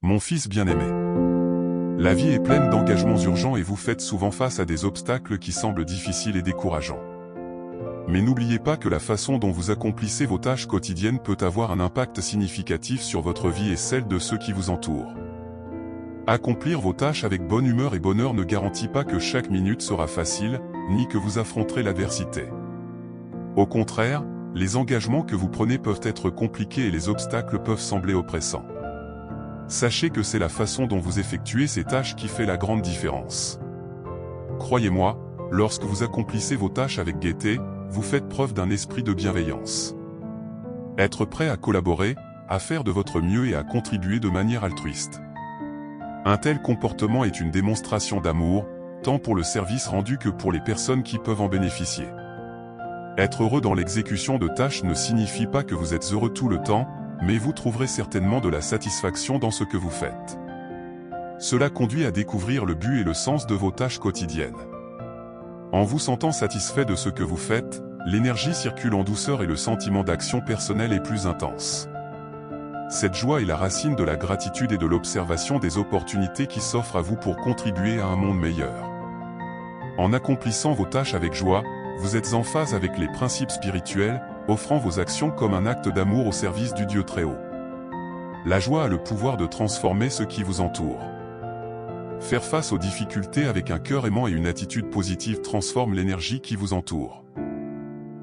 Mon fils bien-aimé. La vie est pleine d'engagements urgents et vous faites souvent face à des obstacles qui semblent difficiles et décourageants. Mais n'oubliez pas que la façon dont vous accomplissez vos tâches quotidiennes peut avoir un impact significatif sur votre vie et celle de ceux qui vous entourent. Accomplir vos tâches avec bonne humeur et bonheur ne garantit pas que chaque minute sera facile, ni que vous affronterez l'adversité. Au contraire, les engagements que vous prenez peuvent être compliqués et les obstacles peuvent sembler oppressants. Sachez que c'est la façon dont vous effectuez ces tâches qui fait la grande différence. Croyez-moi, lorsque vous accomplissez vos tâches avec gaieté, vous faites preuve d'un esprit de bienveillance. Être prêt à collaborer, à faire de votre mieux et à contribuer de manière altruiste. Un tel comportement est une démonstration d'amour, tant pour le service rendu que pour les personnes qui peuvent en bénéficier. Être heureux dans l'exécution de tâches ne signifie pas que vous êtes heureux tout le temps, mais vous trouverez certainement de la satisfaction dans ce que vous faites. Cela conduit à découvrir le but et le sens de vos tâches quotidiennes. En vous sentant satisfait de ce que vous faites, l'énergie circule en douceur et le sentiment d'action personnelle est plus intense. Cette joie est la racine de la gratitude et de l'observation des opportunités qui s'offrent à vous pour contribuer à un monde meilleur. En accomplissant vos tâches avec joie, vous êtes en phase avec les principes spirituels, offrant vos actions comme un acte d'amour au service du Dieu très haut. La joie a le pouvoir de transformer ce qui vous entoure. Faire face aux difficultés avec un cœur aimant et une attitude positive transforme l'énergie qui vous entoure.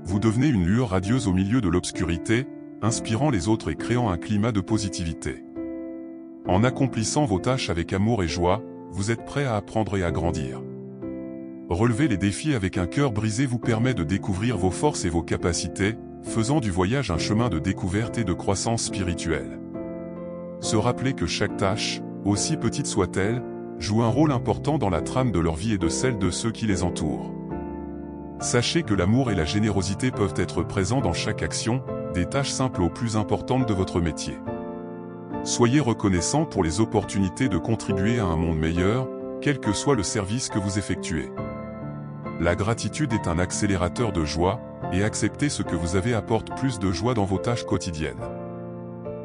Vous devenez une lueur radieuse au milieu de l'obscurité, inspirant les autres et créant un climat de positivité. En accomplissant vos tâches avec amour et joie, vous êtes prêt à apprendre et à grandir. Relever les défis avec un cœur brisé vous permet de découvrir vos forces et vos capacités, faisant du voyage un chemin de découverte et de croissance spirituelle. Se rappeler que chaque tâche, aussi petite soit-elle, joue un rôle important dans la trame de leur vie et de celle de ceux qui les entourent. Sachez que l'amour et la générosité peuvent être présents dans chaque action, des tâches simples aux plus importantes de votre métier. Soyez reconnaissant pour les opportunités de contribuer à un monde meilleur, quel que soit le service que vous effectuez. La gratitude est un accélérateur de joie, et accepter ce que vous avez apporte plus de joie dans vos tâches quotidiennes.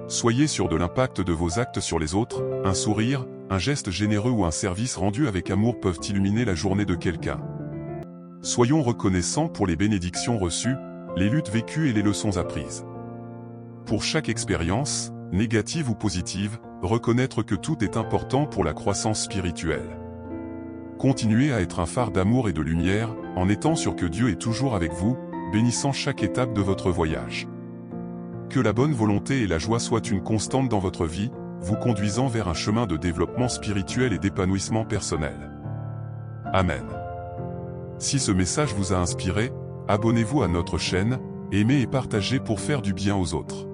Soyez sûr de l'impact de vos actes sur les autres, un sourire, un geste généreux ou un service rendu avec amour peuvent illuminer la journée de quelqu'un. Soyons reconnaissants pour les bénédictions reçues, les luttes vécues et les leçons apprises. Pour chaque expérience, négative ou positive, reconnaître que tout est important pour la croissance spirituelle. Continuez à être un phare d'amour et de lumière, en étant sûr que Dieu est toujours avec vous, bénissant chaque étape de votre voyage. Que la bonne volonté et la joie soient une constante dans votre vie, vous conduisant vers un chemin de développement spirituel et d'épanouissement personnel. Amen. Si ce message vous a inspiré, abonnez-vous à notre chaîne, aimez et partagez pour faire du bien aux autres.